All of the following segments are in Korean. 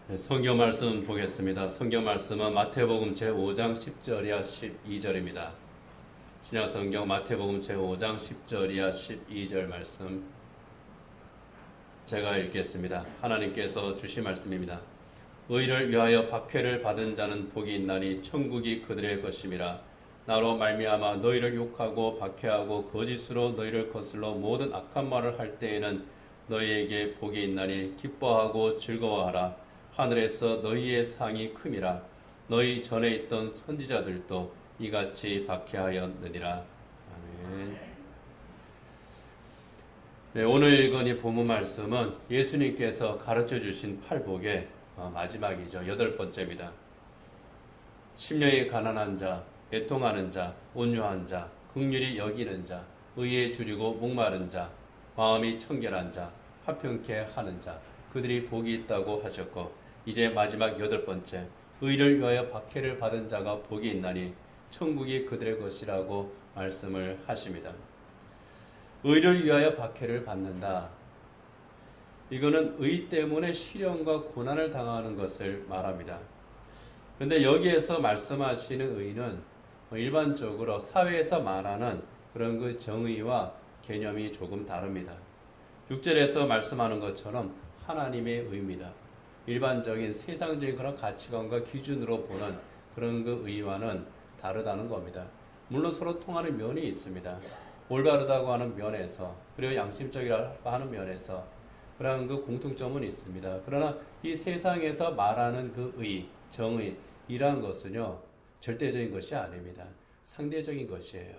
네, 성경 말씀 보겠습니다. 성경 말씀은 마태복음 제5장 10절이야 12절입니다. 신약 성경 마태복음 제5장 10절이야 12절 말씀 제가 읽겠습니다. 하나님께서 주신 말씀입니다. 의를 위하여 박해를 받은 자는 복이 있나니 천국이 그들의 것임이라. 나로 말미암아 너희를 욕하고 박해하고 거짓으로 너희를 거슬러 모든 악한 말을 할 때에는 너희에게 복이 있나니 기뻐하고 즐거워하라. 하늘에서 너희의 상이 큼이라. 너희 전에 있던 선지자들도 이같이 박해하였느니라. 아멘. 네, 오늘 읽은 이 본문 말씀은 예수님께서 가르쳐 주신 팔복의 마지막이죠. 8번째입니다. 심령이 가난한 자, 애통하는 자, 온유한 자, 긍휼히 여기는 자, 의에 줄이고 목마른 자, 마음이 청결한 자, 화평케 하는 자, 그들이 복이 있다고 하셨고, 이제 마지막 8번째, 의를 위하여 박해를 받은 자가 복이 있나니 천국이 그들의 것이라고 말씀을 하십니다. 의를 위하여 박해를 받는다. 이거는 의 때문에 시련과 고난을 당하는 것을 말합니다. 그런데 여기에서 말씀하시는 의는 일반적으로 사회에서 말하는 그런 그 정의와 개념이 조금 다릅니다. 6절에서 말씀하는 것처럼 하나님의 의입니다. 일반적인 세상적인 그런 가치관과 기준으로 보는 그런 그 의와는 다르다는 겁니다. 물론 서로 통하는 면이 있습니다. 올바르다고 하는 면에서, 그리고 양심적이라고 하는 면에서 그런 그 공통점은 있습니다. 그러나 이 세상에서 말하는 그 의, 정의 이러한 것은요, 절대적인 것이 아닙니다. 상대적인 것이에요.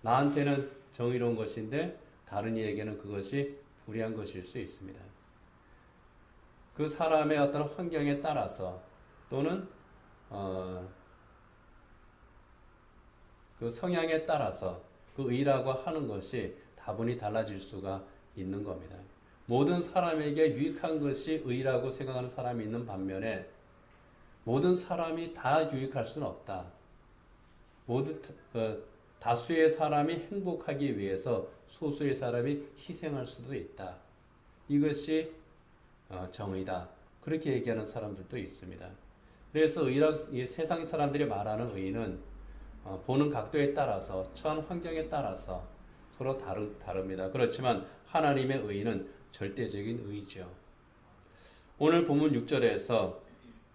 나한테는 정의로운 것인데 다른 이에게는 그것이 불의한 것일 수 있습니다. 그 사람의 어떤 환경에 따라서 또는 그 성향에 따라서 그 의라고 하는 것이 다분히 달라질 수가 있는 겁니다. 모든 사람에게 유익한 것이 의라고 생각하는 사람이 있는 반면에 모든 사람이 다 유익할 수는 없다. 다수의 사람이 행복하기 위해서 소수의 사람이 희생할 수도 있다. 이것이 정의다. 그렇게 얘기하는 사람들도 있습니다. 그래서 이 세상 사람들이 말하는 의는 보는 각도에 따라서, 처한 환경에 따라서 서로 다릅니다. 그렇지만 하나님의 의는 절대적인 의죠. 오늘 본문 6절에서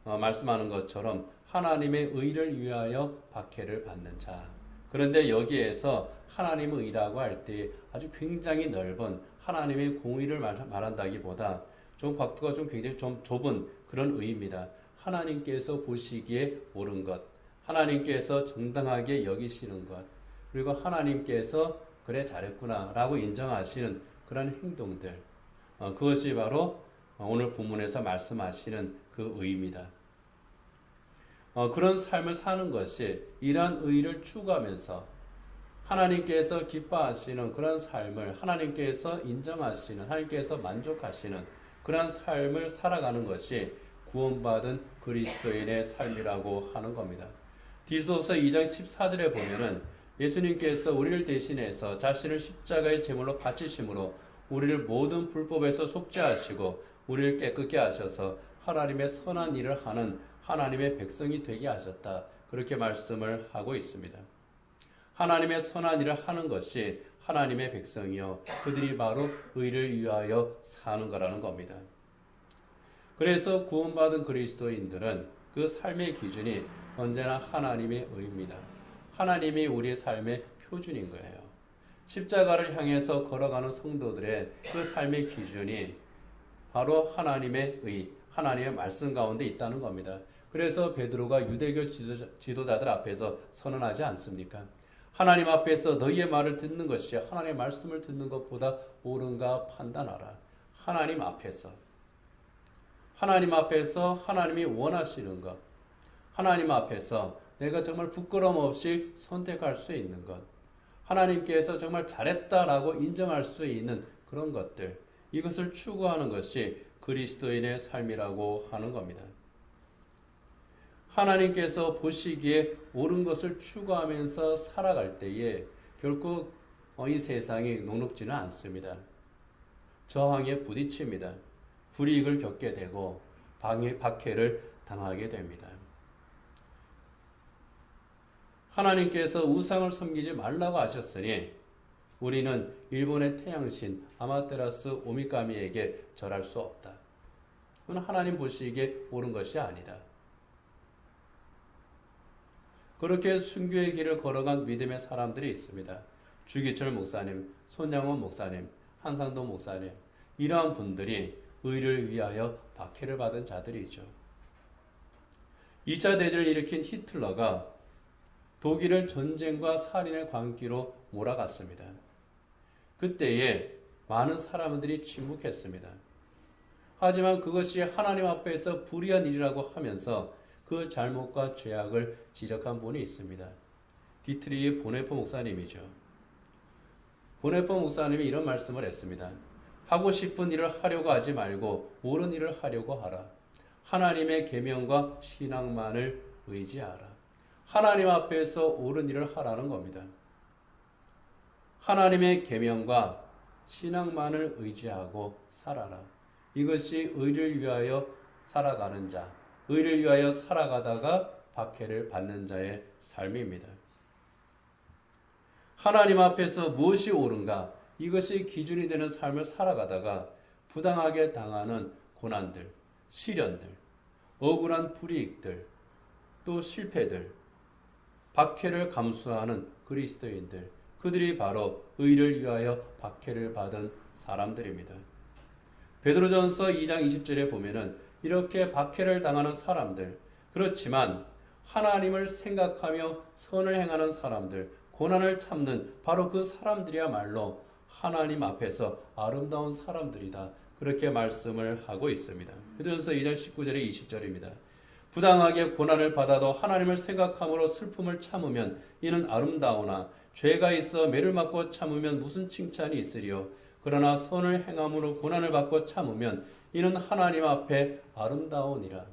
말씀하는 것처럼 하나님의 의를 위하여 박해를 받는 자. 그런데 여기에서 하나님의 의라고 할 때 아주 굉장히 넓은 하나님의 공의를 말한다기보다 좀 각도가 굉장히 좀 좁은 그런 의입니다. 하나님께서 보시기에 옳은 것, 하나님께서 정당하게 여기시는 것, 그리고 하나님께서 그래 잘했구나 라고 인정하시는 그런 행동들, 그것이 바로 오늘 본문에서 말씀하시는 그 의입니다. 그런 삶을 사는 것이 이러한 의를 추구하면서 하나님께서 기뻐하시는 그런 삶을 하나님께서 인정하시는, 하나님께서 만족하시는 그러한 삶을 살아가는 것이 구원받은 그리스도인의 삶이라고 하는 겁니다. 디도서 2장 14절에 보면은 예수님께서 우리를 대신해서 자신을 십자가의 제물로 바치심으로 우리를 모든 불법에서 속죄하시고 우리를 깨끗게 하셔서 하나님의 선한 일을 하는 하나님의 백성이 되게 하셨다. 그렇게 말씀을 하고 있습니다. 하나님의 선한 일을 하는 것이 하나님의 백성이요, 그들이 바로 의를 위하여 사는 거라는 겁니다. 그래서 구원받은 그리스도인들은 그 삶의 기준이 언제나 하나님의 의입니다. 하나님이 우리의 삶의 표준인 거예요. 십자가를 향해서 걸어가는 성도들의 그 삶의 기준이 바로 하나님의 의, 하나님의 말씀 가운데 있다는 겁니다. 그래서 베드로가 유대교 지도자들 앞에서 선언하지 않습니까? 하나님 앞에서 너희의 말을 듣는 것이 하나님의 말씀을 듣는 것보다 옳은가 판단하라. 하나님 앞에서 하나님이 원하시는 것, 하나님 앞에서 내가 정말 부끄러움 없이 선택할 수 있는 것, 하나님께서 정말 잘했다라고 인정할 수 있는 그런 것들, 이것을 추구하는 것이 그리스도인의 삶이라고 하는 겁니다. 하나님께서 보시기에 옳은 것을 추구하면서 살아갈 때에 결코 이 세상이 녹록지는 않습니다. 저항에 부딪힙니다. 불이익을 겪게 되고 박해를 당하게 됩니다. 하나님께서 우상을 섬기지 말라고 하셨으니 우리는 일본의 태양신 아마테라스 오미카미에게 절할 수 없다. 그건 하나님 보시기에 옳은 것이 아니다. 그렇게 순교의 길을 걸어간 믿음의 사람들이 있습니다. 주기철 목사님, 손양원 목사님, 한상도 목사님, 이러한 분들이 의를 위하여 박해를 받은 자들이죠. 2차 대전을 일으킨 히틀러가 독일을 전쟁과 살인의 광기로 몰아갔습니다. 그때에 많은 사람들이 침묵했습니다. 하지만 그것이 하나님 앞에서 불의한 일이라고 하면서 그 잘못과 죄악을 지적한 분이 있습니다. 디트리히 보네포 목사님이죠. 보네포 목사님이 이런 말씀을 했습니다. 하고 싶은 일을 하려고 하지 말고 옳은 일을 하려고 하라. 하나님의 계명과 신앙만을 의지하라. 하나님 앞에서 옳은 일을 하라는 겁니다. 하나님의 계명과 신앙만을 의지하고 살아라. 이것이 의를 위하여 살아가는 자, 의를 위하여 살아가다가 박해를 받는 자의 삶입니다. 하나님 앞에서 무엇이 옳은가, 이것이 기준이 되는 삶을 살아가다가 부당하게 당하는 고난들, 시련들, 억울한 불이익들, 또 실패들, 박해를 감수하는 그리스도인들, 그들이 바로 의를 위하여 박해를 받은 사람들입니다. 베드로전서 2장 20절에 보면은 이렇게 박해를 당하는 사람들, 그렇지만 하나님을 생각하며 선을 행하는 사람들, 고난을 참는 바로 그 사람들이야말로 하나님 앞에서 아름다운 사람들이다. 그렇게 말씀을 하고 있습니다. 베드로전서 2장 19절에 20절입니다. 부당하게 고난을 받아도 하나님을 생각함으로 슬픔을 참으면 이는 아름다우나 죄가 있어 매를 맞고 참으면 무슨 칭찬이 있으리요. 그러나 선을 행함으로 고난을 받고 참으면 이는 하나님 앞에 아름다우니라.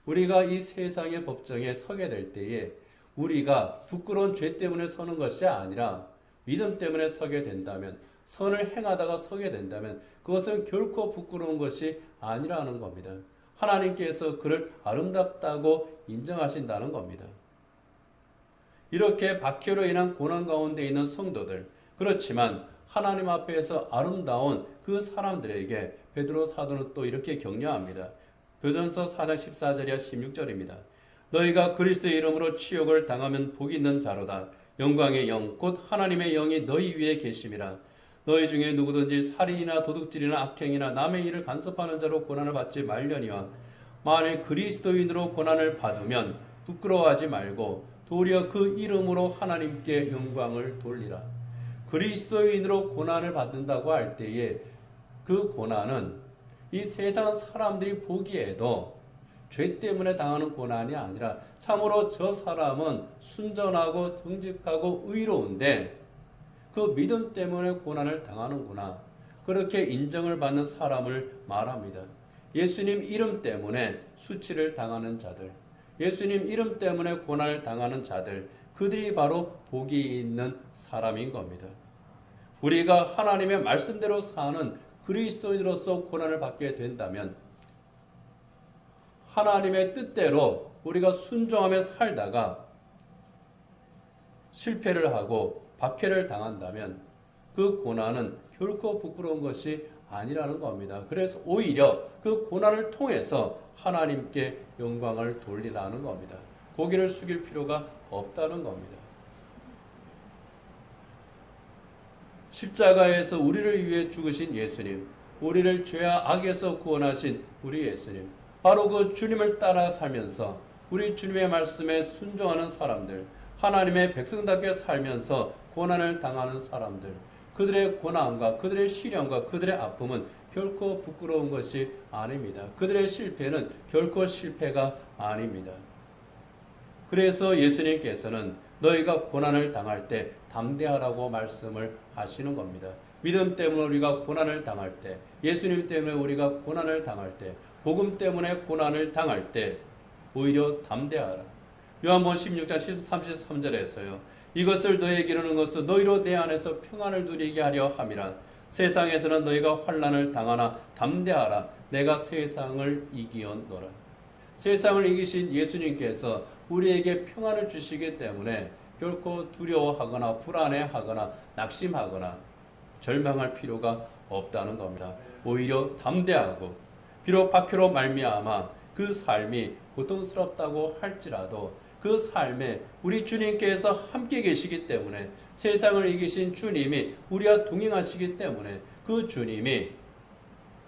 우리가 이 세상의 법정에 서게 될 때에 우리가 부끄러운 죄 때문에 서는 것이 아니라 믿음 때문에 서게 된다면, 선을 행하다가 서게 된다면 그것은 결코 부끄러운 것이 아니라는 겁니다. 하나님께서 그를 아름답다고 인정하신다는 겁니다. 이렇게 박해로 인한 고난 가운데 있는 성도들, 그렇지만 하나님 앞에서 아름다운 그 사람들에게 베드로 사도는 또 이렇게 격려합니다. 베드로전서 4장 14절이야 16절입니다. 너희가 그리스도의 이름으로 치욕을 당하면 복이 있는 자로다. 영광의 영 곧 하나님의 영이 너희 위에 계심이라. 너희 중에 누구든지 살인이나 도둑질이나 악행이나 남의 일을 간섭하는 자로 고난을 받지 말려니와 만일 그리스도인으로 고난을 받으면 부끄러워하지 말고 도리어 그 이름으로 하나님께 영광을 돌리라. 그리스도인으로 고난을 받는다고 할 때에 그 고난은 이 세상 사람들이 보기에도 죄 때문에 당하는 고난이 아니라 참으로 저 사람은 순전하고 정직하고 의로운데 그 믿음 때문에 고난을 당하는구나. 그렇게 인정을 받는 사람을 말합니다. 예수님 이름 때문에 수치를 당하는 자들, 예수님 이름 때문에 고난을 당하는 자들, 그들이 바로 복이 있는 사람인 겁니다. 우리가 하나님의 말씀대로 사는 그리스도인으로서 고난을 받게 된다면, 하나님의 뜻대로 우리가 순종하며 살다가 실패를 하고 박해를 당한다면 그 고난은 결코 부끄러운 것이 아니라는 겁니다. 그래서 오히려 그 고난을 통해서 하나님께 영광을 돌리라는 겁니다. 고개를 숙일 필요가 없다는 겁니다. 십자가에서 우리를 위해 죽으신 예수님, 우리를 죄와 악에서 구원하신 우리 예수님, 바로 그 주님을 따라 살면서 우리 주님의 말씀에 순종하는 사람들, 하나님의 백성답게 살면서 고난을 당하는 사람들, 그들의 고난과 그들의 시련과 그들의 아픔은 결코 부끄러운 것이 아닙니다. 그들의 실패는 결코 실패가 아닙니다. 그래서 예수님께서는 너희가 고난을 당할 때 담대하라고 말씀을 하시는 겁니다. 믿음 때문에 우리가 고난을 당할 때, 예수님 때문에 우리가 고난을 당할 때, 복음 때문에 고난을 당할 때 오히려 담대하라. 요한복음 16장 33절에서요. 이것을 너희에게 이르는 것은 너희로 내 안에서 평안을 누리게 하려 함이라. 세상에서는 너희가 환난을 당하나 담대하라. 내가 세상을 이기었노라. 세상을 이기신 예수님께서 우리에게 평안을 주시기 때문에 결코 두려워하거나 불안해하거나 낙심하거나 절망할 필요가 없다는 겁니다. 오히려 담대하고 비록 박해로 말미암아 그 삶이 고통스럽다고 할지라도 그 삶에 우리 주님께서 함께 계시기 때문에 세상을 이기신 주님이 우리와 동행하시기 때문에 그 주님의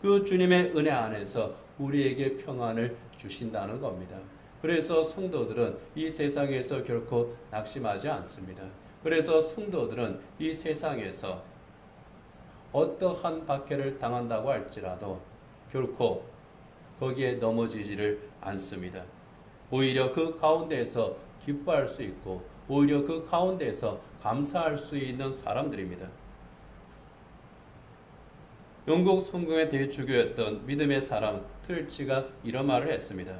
은혜 안에서 우리에게 평안을 주신다는 겁니다. 그래서 성도들은 이 세상에서 결코 낙심하지 않습니다. 그래서 성도들은 이 세상에서 어떠한 박해를 당한다고 할지라도 결코 거기에 넘어지지를 않습니다. 오히려 그 가운데에서 기뻐할 수 있고 오히려 그 가운데에서 감사할 수 있는 사람들입니다. 영국 성공의 대주교였던 믿음의 사람 트일치가 이런 말을 했습니다.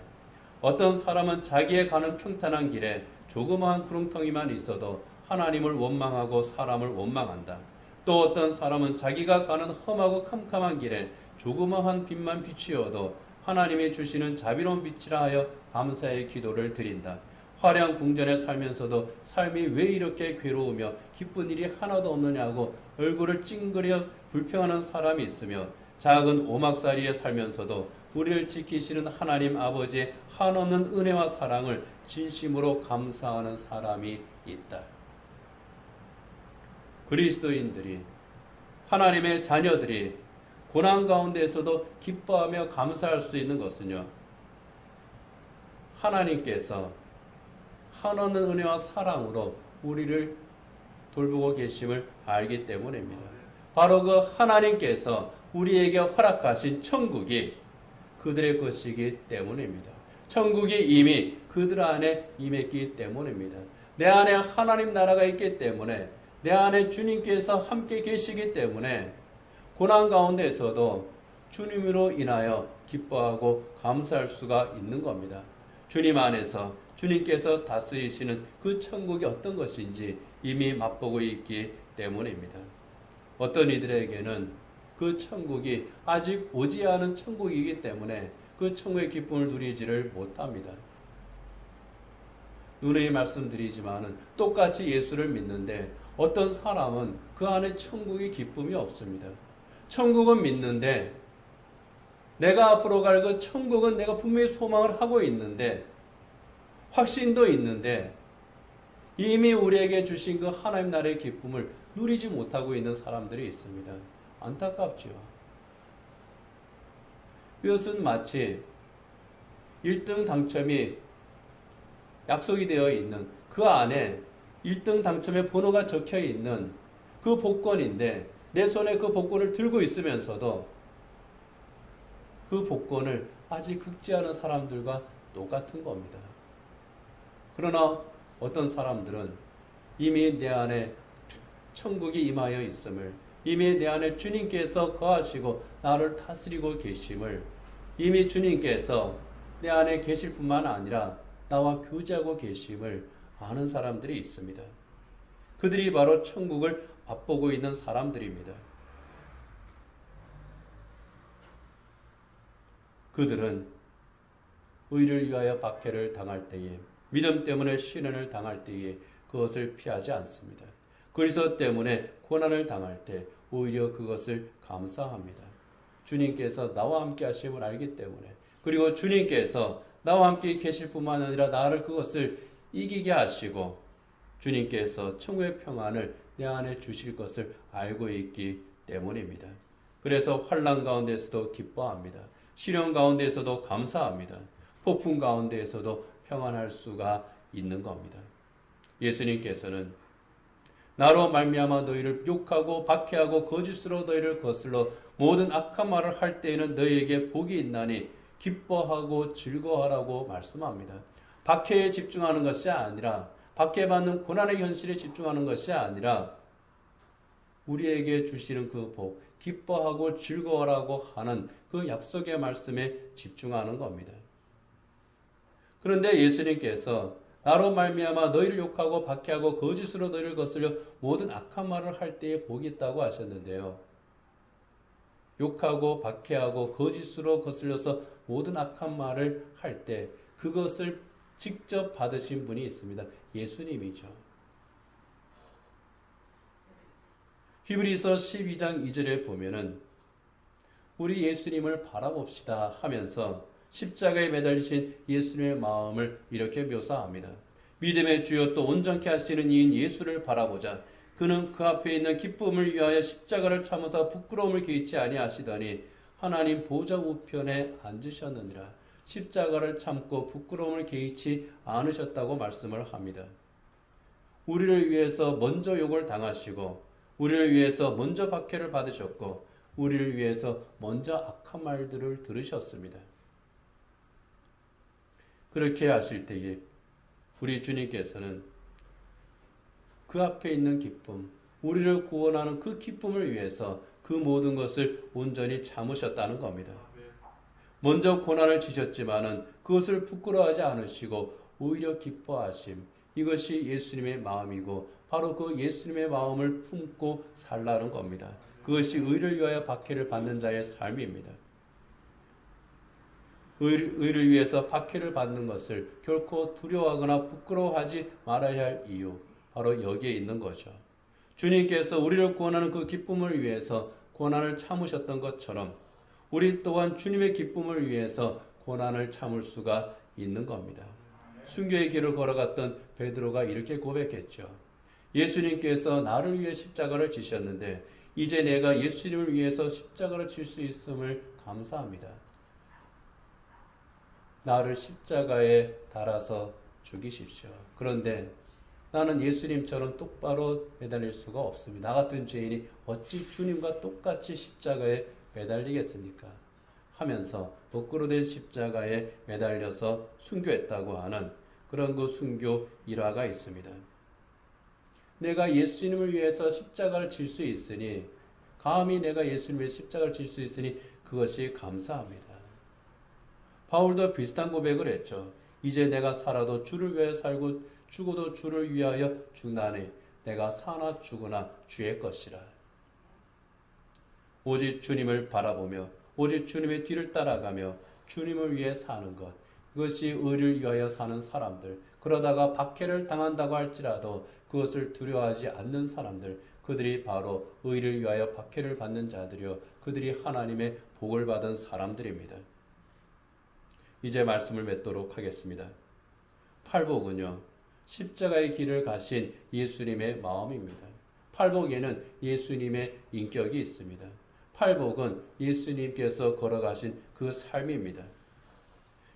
어떤 사람은 자기의 가는 평탄한 길에 조그마한 구렁텅이만 있어도 하나님을 원망하고 사람을 원망한다. 또 어떤 사람은 자기가 가는 험하고 캄캄한 길에 조그마한 빛만 비추어도 하나님이 주시는 자비로운 빛이라 하여 감사의 기도를 드린다. 화려한 궁전에 살면서도 삶이 왜 이렇게 괴로우며 기쁜 일이 하나도 없느냐고 얼굴을 찡그려 불평하는 사람이 있으며 작은 오막살이에 살면서도 우리를 지키시는 하나님 아버지의 한없는 은혜와 사랑을 진심으로 감사하는 사람이 있다. 그리스도인들이 하나님의 자녀들이 고난 가운데에서도 기뻐하며 감사할 수 있는 것은요, 하나님께서 한없는 은혜와 사랑으로 우리를 돌보고 계심을 알기 때문입니다. 바로 그 하나님께서 우리에게 허락하신 천국이 그들의 것이기 때문입니다. 천국이 이미 그들 안에 임했기 때문입니다. 내 안에 하나님 나라가 있기 때문에 내 안에 주님께서 함께 계시기 때문에 고난 가운데에서도 주님으로 인하여 기뻐하고 감사할 수가 있는 겁니다. 주님 안에서 주님께서 다스리시는 그 천국이 어떤 것인지 이미 맛보고 있기 때문입니다. 어떤 이들에게는 그 천국이 아직 오지 않은 천국이기 때문에 그 천국의 기쁨을 누리지를 못합니다. 누누이 말씀드리지만은 똑같이 예수를 믿는데 어떤 사람은 그 안에 천국의 기쁨이 없습니다. 천국은 믿는데 내가 앞으로 갈 그 천국은 내가 분명히 소망을 하고 있는데 확신도 있는데 이미 우리에게 주신 그 하나님 나라의 기쁨을 누리지 못하고 있는 사람들이 있습니다. 안타깝지요. 이것은 마치 1등 당첨이 약속이 되어 있는 그 안에 1등 당첨의 번호가 적혀 있는 그 복권인데 내 손에 그 복권을 들고 있으면서도 그 복권을 아직 긁지 않은 사람들과 똑같은 겁니다. 그러나 어떤 사람들은 이미 내 안에 천국이 임하여 있음을, 이미 내 안에 주님께서 거하시고 나를 다스리고 계심을, 이미 주님께서 내 안에 계실 뿐만 아니라 나와 교제하고 계심을 아는 사람들이 있습니다. 그들이 바로 천국을 맛보고 있는 사람들입니다. 그들은 의를 위하여 박해를 당할 때에, 믿음 때문에 시련을 당할 때에 그것을 피하지 않습니다. 그리스도 때문에 고난을 당할 때 오히려 그것을 감사합니다. 주님께서 나와 함께 하심을 알기 때문에, 그리고 주님께서 나와 함께 계실 뿐만 아니라 나를 그것을 이기게 하시고 주님께서 천국의 평안을 내 안에 주실 것을 알고 있기 때문입니다. 그래서 환난 가운데서도 기뻐합니다. 시련 가운데서도 감사합니다. 폭풍 가운데에서도 평안할 수가 있는 겁니다. 예수님께서는 나로 말미암아 너희를 욕하고 박해하고 거짓으로 너희를 거슬러 모든 악한 말을 할 때에는 너희에게 복이 있나니 기뻐하고 즐거워하라고 말씀합니다. 박해에 집중하는 것이 아니라, 박해받는 고난의 현실에 집중하는 것이 아니라 우리에게 주시는 그 복, 기뻐하고 즐거워하라고 하는 그 약속의 말씀에 집중하는 겁니다. 그런데 예수님께서 나로 말미암아 너희를 욕하고 박해하고 거짓으로 너희를 거슬려 모든 악한 말을 할 때에 복이 있다고 하셨는데요. 욕하고 박해하고 거짓으로 거슬려서 모든 악한 말을 할 때 그것을 직접 받으신 분이 있습니다. 예수님이죠. 히브리서 12장 2절에 보면은 우리 예수님을 바라봅시다 하면서 십자가에 매달리신 예수님의 마음을 이렇게 묘사합니다. 믿음의 주요 또 온전케 하시는 이인 예수를 바라보자. 그는 그 앞에 있는 기쁨을 위하여 십자가를 참으사 부끄러움을 개의치 아니하시더니 하나님 보좌 우편에 앉으셨느니라. 십자가를 참고 부끄러움을 개의치 않으셨다고 말씀을 합니다. 우리를 위해서 먼저 욕을 당하시고 우리를 위해서 먼저 박해를 받으셨고 우리를 위해서 먼저 악한 말들을 들으셨습니다. 그렇게 하실 때에 우리 주님께서는 그 앞에 있는 기쁨, 우리를 구원하는 그 기쁨을 위해서 그 모든 것을 온전히 참으셨다는 겁니다. 먼저 고난을 지셨지만은 그것을 부끄러워하지 않으시고 오히려 기뻐하심, 이것이 예수님의 마음이고 바로 그 예수님의 마음을 품고 살라는 겁니다. 그것이 의를 위하여 박해를 받는 자의 삶입니다. 의를 위해서 박해를 받는 것을 결코 두려워하거나 부끄러워하지 말아야 할 이유, 바로 여기에 있는 거죠. 주님께서 우리를 구원하는 그 기쁨을 위해서 고난을 참으셨던 것처럼 우리 또한 주님의 기쁨을 위해서 고난을 참을 수가 있는 겁니다. 순교의 길을 걸어갔던 베드로가 이렇게 고백했죠. 예수님께서 나를 위해 십자가를 지셨는데 이제 내가 예수님을 위해서 십자가를 질 수 있음을 감사합니다. 나를 십자가에 달아서 죽이십시오. 그런데 나는 예수님처럼 똑바로 매달릴 수가 없습니다. 나 같은 죄인이 어찌 주님과 똑같이 십자가에 매달리겠습니까? 하면서 거꾸로 된 십자가에 매달려서 순교했다고 하는 그런 그 순교 일화가 있습니다. 내가 예수님을 위해서 십자가를 질 수 있으니 감히 내가 예수님의 십자가를 질 수 있으니 그것이 감사합니다. 바울도 비슷한 고백을 했죠. 이제 내가 살아도 주를 위하여 살고 죽어도 주를 위하여 죽나니 내가 사나 죽으나 주의 것이라. 오직 주님을 바라보며 오직 주님의 뒤를 따라가며 주님을 위해 사는 것, 그것이 의를 위하여 사는 사람들, 그러다가 박해를 당한다고 할지라도 그것을 두려워하지 않는 사람들, 그들이 바로 의를 위하여 박해를 받는 자들이요 그들이 하나님의 복을 받은 사람들입니다. 이제 말씀을 맺도록 하겠습니다. 팔복은요, 십자가의 길을 가신 예수님의 마음입니다. 팔복에는 예수님의 인격이 있습니다. 팔복은 예수님께서 걸어가신 그 삶입니다.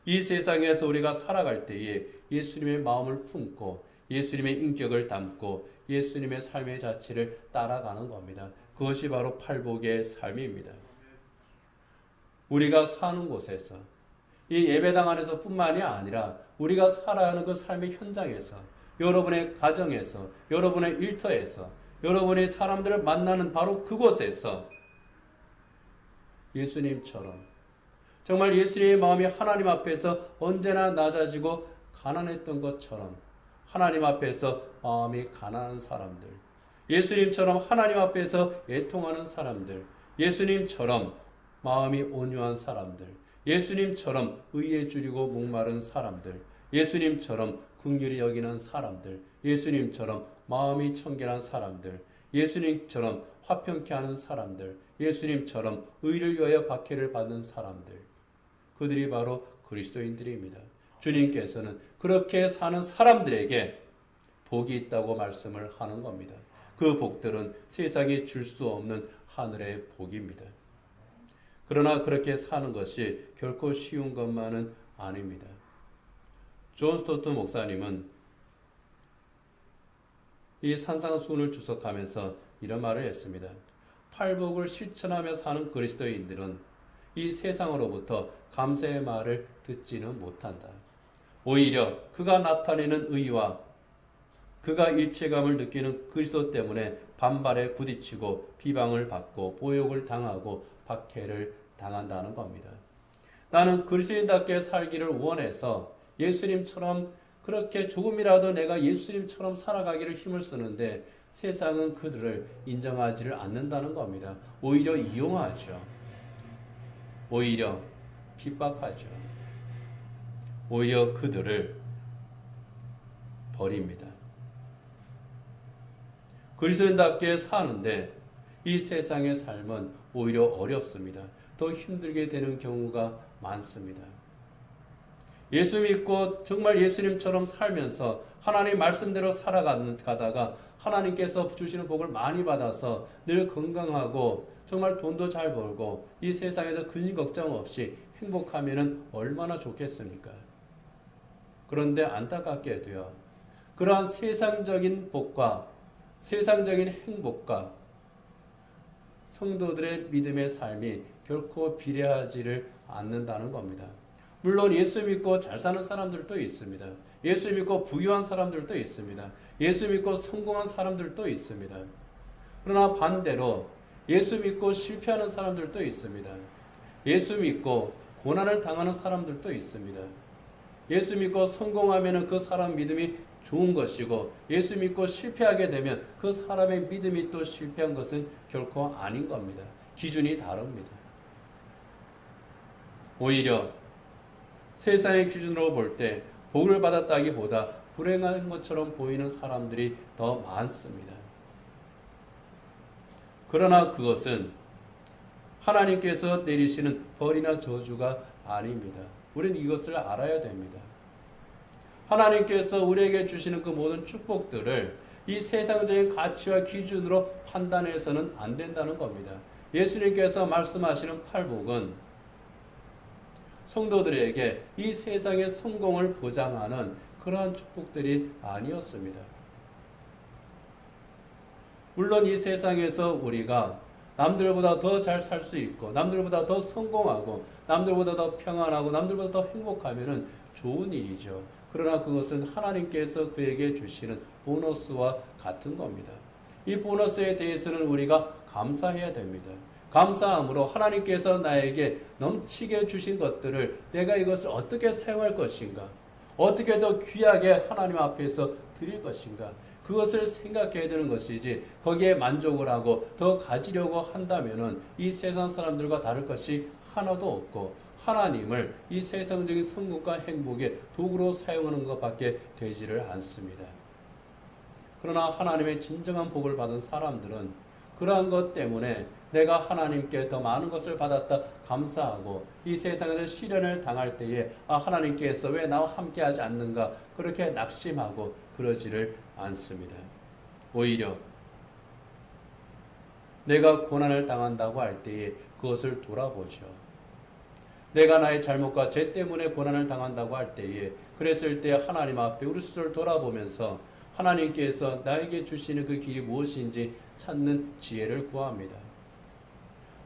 이 세상에서 우리가 살아갈 때에 예수님의 마음을 품고 예수님의 인격을 담고 예수님의 삶의 자체를 따라가는 겁니다. 그것이 바로 팔복의 삶입니다. 우리가 사는 곳에서 이 예배당 안에서 뿐만이 아니라 우리가 살아가는 그 삶의 현장에서 여러분의 가정에서 여러분의 일터에서 여러분의 사람들을 만나는 바로 그곳에서 예수님처럼 정말 예수님의 마음이 하나님 앞에서 언제나 낮아지고 가난했던 것처럼 하나님 앞에서 마음이 가난한 사람들, 예수님처럼 하나님 앞에서 애통하는 사람들, 예수님처럼 마음이 온유한 사람들, 예수님처럼 의에 줄이고 목마른 사람들, 예수님처럼 긍휼히 여기는 사람들, 예수님처럼 마음이 청결한 사람들, 예수님처럼 화평케 하는 사람들, 예수님처럼 의를 위하여 박해를 받는 사람들, 그들이 바로 그리스도인들입니다. 주님께서는 그렇게 사는 사람들에게 복이 있다고 말씀을 하는 겁니다. 그 복들은 세상이 줄 수 없는 하늘의 복입니다. 그러나 그렇게 사는 것이 결코 쉬운 것만은 아닙니다. 존 스토트 목사님은 이 산상수훈을 주석하면서 이런 말을 했습니다. 팔복을 실천하며 사는 그리스도인들은 이 세상으로부터 감사의 말을 듣지는 못한다. 오히려 그가 나타내는 의와 그가 일체감을 느끼는 그리스도 때문에 반발에 부딪히고 비방을 받고 모욕을 당하고 박해를 당한다는 겁니다. 나는 그리스도인답게 살기를 원해서 예수님처럼 그렇게 조금이라도 내가 예수님처럼 살아가기를 힘을 쓰는데 세상은 그들을 인정하지를 않는다는 겁니다. 오히려 이용하죠. 오히려 핍박하죠. 오히려 그들을 버립니다. 그리스도인답게 사는데 이 세상의 삶은 오히려 어렵습니다. 더 힘들게 되는 경우가 많습니다. 예수 믿고 정말 예수님처럼 살면서 하나님 말씀대로 살아가다가 하나님께서 주시는 복을 많이 받아서 늘 건강하고 정말 돈도 잘 벌고 이 세상에서 근심 걱정 없이 행복하면 얼마나 좋겠습니까? 그런데 안타깝게도요, 그러한 세상적인 복과 세상적인 행복과 성도들의 믿음의 삶이 결코 비례하지를 않는다는 겁니다. 물론 예수 믿고 잘 사는 사람들도 있습니다. 예수 믿고 부유한 사람들도 있습니다. 예수 믿고 성공한 사람들도 있습니다. 그러나 반대로 예수 믿고 실패하는 사람들도 있습니다. 예수 믿고 고난을 당하는 사람들도 있습니다. 예수 믿고 성공하면 그 사람 믿음이 좋은 것이고 예수 믿고 실패하게 되면 그 사람의 믿음이 또 실패한 것은 결코 아닌 겁니다. 기준이 다릅니다. 오히려 세상의 기준으로 볼 때 복을 받았다기보다 불행한 것처럼 보이는 사람들이 더 많습니다. 그러나 그것은 하나님께서 내리시는 벌이나 저주가 아닙니다. 우리는 이것을 알아야 됩니다. 하나님께서 우리에게 주시는 그 모든 축복들을 이 세상적인 가치와 기준으로 판단해서는 안 된다는 겁니다. 예수님께서 말씀하시는 팔복은 성도들에게 이 세상의 성공을 보장하는 그러한 축복들이 아니었습니다. 물론 이 세상에서 우리가 남들보다 더 잘 살 수 있고 남들보다 더 성공하고 남들보다 더 평안하고 남들보다 더 행복하면 좋은 일이죠. 그러나 그것은 하나님께서 그에게 주시는 보너스와 같은 겁니다. 이 보너스에 대해서는 우리가 감사해야 됩니다. 감사함으로 하나님께서 나에게 넘치게 주신 것들을 내가 이것을 어떻게 사용할 것인가, 어떻게 더 귀하게 하나님 앞에서 드릴 것인가, 그것을 생각해야 되는 것이지 거기에 만족을 하고 더 가지려고 한다면은 이 세상 사람들과 다를 것이 하나도 없고 하나님을 이 세상적인 성공과 행복의 도구로 사용하는 것밖에 되지를 않습니다. 그러나 하나님의 진정한 복을 받은 사람들은 그러한 것 때문에 내가 하나님께 더 많은 것을 받았다 감사하고 이 세상에서 시련을 당할 때에 하나님께서 왜 나와 함께하지 않는가 그렇게 낙심하고 그러지를 않습니다. 오히려 내가 고난을 당한다고 할 때에 그것을 돌아보죠. 내가 나의 잘못과 죄 때문에 고난을 당한다고 할 때에 그랬을 때 하나님 앞에 우리 스스로를 돌아보면서 하나님께서 나에게 주시는 그 길이 무엇인지 찾는 지혜를 구합니다.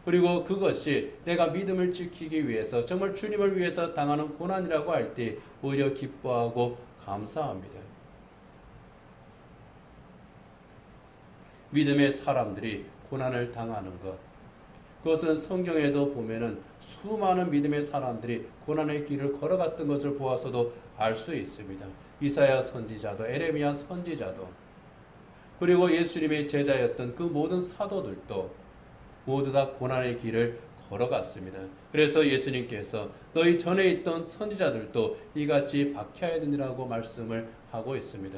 그리고 그것이 내가 믿음을 지키기 위해서 정말 주님을 위해서 당하는 고난이라고 할 때 오히려 기뻐하고 감사합니다. 믿음의 사람들이 고난을 당하는 것, 그것은 성경에도 보면은 수많은 믿음의 사람들이 고난의 길을 걸어갔던 것을 보아서도 알 수 있습니다. 이사야 선지자도 에레미야 선지자도 그리고 예수님의 제자였던 그 모든 사도들도 모두 다 고난의 길을 걸어갔습니다. 그래서 예수님께서 너희 전에 있던 선지자들도 이같이 박해해야 되느라고 말씀을 하고 있습니다.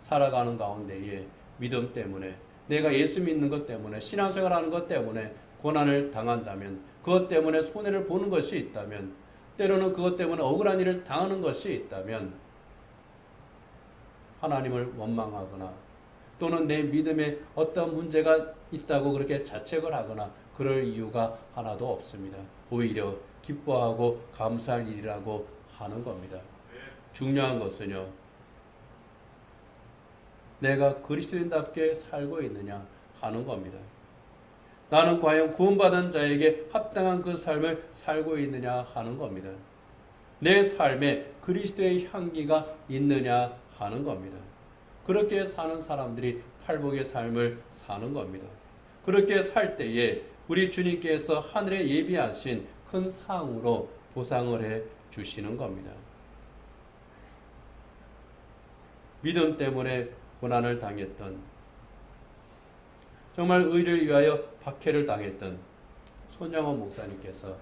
살아가는 가운데에 믿음 때문에 내가 예수 믿는 것 때문에 신앙생활하는 것 때문에 고난을 당한다면 그것 때문에 손해를 보는 것이 있다면 때로는 그것 때문에 억울한 일을 당하는 것이 있다면 하나님을 원망하거나 또는 내 믿음에 어떤 문제가 있다고 그렇게 자책을 하거나 그럴 이유가 하나도 없습니다. 오히려 기뻐하고 감사할 일이라고 하는 겁니다. 중요한 것은요, 내가 그리스도인답게 살고 있느냐 하는 겁니다. 나는 과연 구원받은 자에게 합당한 그 삶을 살고 있느냐 하는 겁니다. 내 삶에 그리스도의 향기가 있느냐 하는 겁니다. 그렇게 사는 사람들이 팔복의 삶을 사는 겁니다. 그렇게 살 때에 우리 주님께서 하늘에 예비하신 큰 상으로 보상을 해 주시는 겁니다. 믿음 때문에 고난을 당했던, 정말 의를 위하여 박해를 당했던 손양원 목사님께서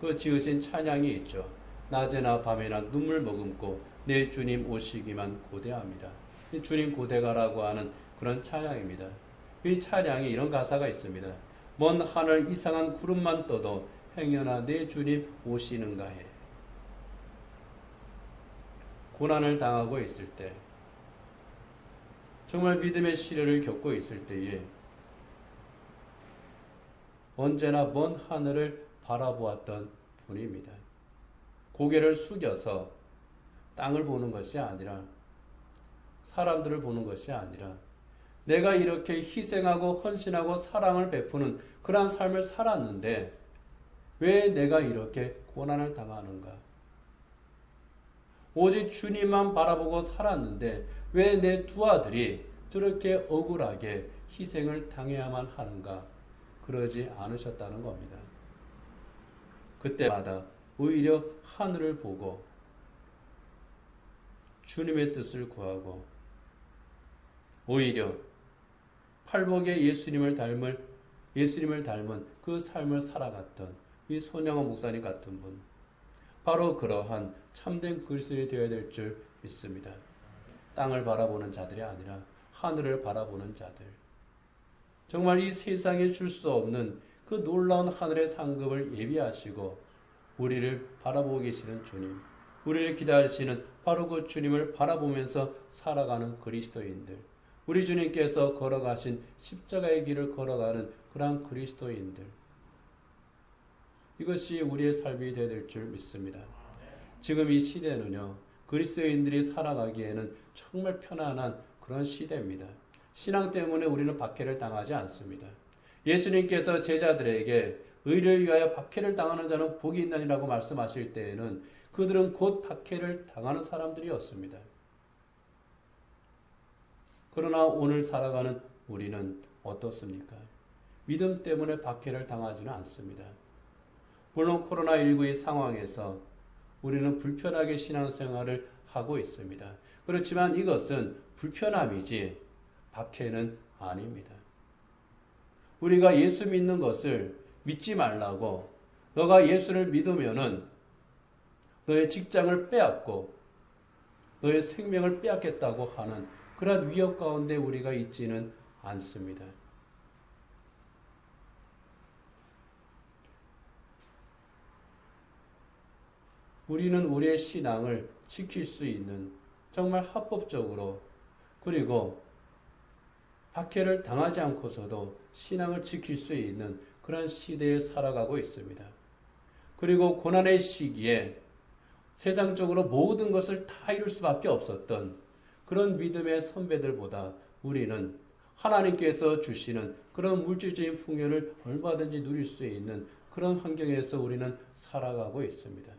그 지으신 찬양이 있죠. 낮에나 밤에나 눈물 머금고 내 주님 오시기만 고대합니다. 이 주님 고대가라고 하는 그런 찬양입니다. 이 찬양에 이런 가사가 있습니다. 먼 하늘 이상한 구름만 떠도 행여나 내 주님 오시는가 해. 고난을 당하고 있을 때, 정말 믿음의 시련을 겪고 있을 때에 언제나 먼 하늘을 바라보았던 분입니다. 고개를 숙여서 땅을 보는 것이 아니라, 사람들을 보는 것이 아니라, 내가 이렇게 희생하고 헌신하고 사랑을 베푸는 그러한 삶을 살았는데 왜 내가 이렇게 고난을 당하는가? 오직 주님만 바라보고 살았는데 왜 내 두 아들이 저렇게 억울하게 희생을 당해야만 하는가? 그러지 않으셨다는 겁니다. 그때마다 오히려 하늘을 보고 주님의 뜻을 구하고 오히려 팔복에 예수님을 닮은 그 삶을 살아갔던 이 손양원 목사님 같은 분, 바로 그러한 참된 그리스도인이 되어야 될 줄 믿습니다. 땅을 바라보는 자들이 아니라 하늘을 바라보는 자들. 정말 이 세상에 줄 수 없는 그 놀라운 하늘의 상급을 예비하시고 우리를 바라보고 계시는 주님, 우리를 기다리시는 바로 그 주님을 바라보면서 살아가는 그리스도인들, 우리 주님께서 걸어가신 십자가의 길을 걸어가는 그러한 그리스도인들, 이것이 우리의 삶이 되어야 될 줄 믿습니다. 지금 이 시대는요, 그리스도인들이 살아가기에는 정말 편안한 그런 시대입니다. 신앙 때문에 우리는 박해를 당하지 않습니다. 예수님께서 제자들에게 의를 위하여 박해를 당하는 자는 복이 있나니라고 말씀하실 때에는 그들은 곧 박해를 당하는 사람들이었습니다. 그러나 오늘 살아가는 우리는 어떻습니까? 믿음 때문에 박해를 당하지는 않습니다. 물론 코로나19의 상황에서 우리는 불편하게 신앙생활을 하고 있습니다. 그렇지만 이것은 불편함이지 박해는 아닙니다. 우리가 예수 믿는 것을 믿지 말라고, 너가 예수를 믿으면은 너의 직장을 빼앗고 너의 생명을 빼앗겠다고 하는 그런 위협 가운데 우리가 있지는 않습니다. 우리는 우리의 신앙을 지킬 수 있는, 정말 합법적으로, 그리고 박해를 당하지 않고서도 신앙을 지킬 수 있는 그런 시대에 살아가고 있습니다. 그리고 고난의 시기에 세상적으로 모든 것을 다 이룰 수밖에 없었던 그런 믿음의 선배들보다 우리는 하나님께서 주시는 그런 물질적인 풍요를 얼마든지 누릴 수 있는 그런 환경에서 우리는 살아가고 있습니다.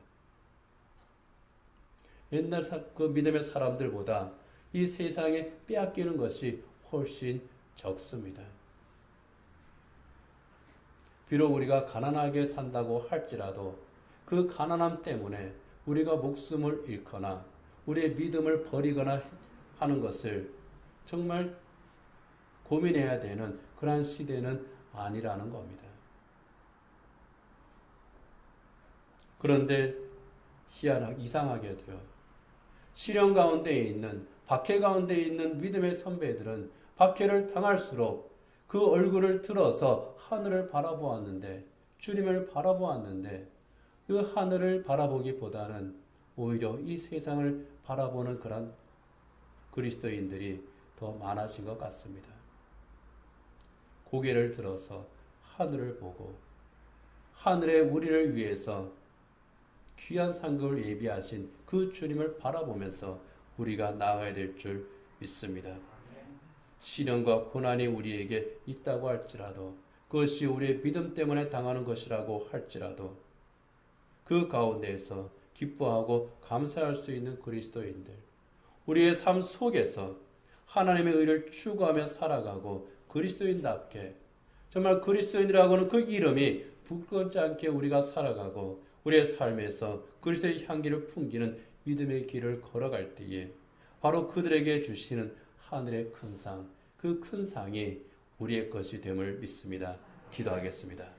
옛날 그 믿음의 사람들보다 이 세상에 빼앗기는 것이 훨씬 적습니다. 비록 우리가 가난하게 산다고 할지라도 그 가난함 때문에 우리가 목숨을 잃거나 우리의 믿음을 버리거나 하는 것을 정말 고민해야 되는 그러한 시대는 아니라는 겁니다. 그런데 이상하게도요, 시련 가운데 있는, 박해 가운데 있는 믿음의 선배들은 박해를 당할수록 그 얼굴을 들어서 하늘을 바라보았는데, 주님을 바라보았는데, 그 하늘을 바라보기보다는 오히려 이 세상을 바라보는 그런 그리스도인들이 더 많아진 것 같습니다. 고개를 들어서 하늘을 보고 하늘에 우리를 위해서 귀한 상급을 예비하신 그 주님을 바라보면서 우리가 나아가야 될 줄 믿습니다. 시련과 고난이 우리에게 있다고 할지라도, 그것이 우리의 믿음 때문에 당하는 것이라고 할지라도 그 가운데에서 기뻐하고 감사할 수 있는 그리스도인들, 우리의 삶 속에서 하나님의 의를 추구하며 살아가고 그리스도인답게, 정말 그리스도인이라고는 그 이름이 부끄럽지 않게 우리가 살아가고 우리의 삶에서 그리스도의 향기를 풍기는 믿음의 길을 걸어갈 때에 바로 그들에게 주시는 하늘의 큰 상, 그 큰 상이 우리의 것이 됨을 믿습니다. 기도하겠습니다.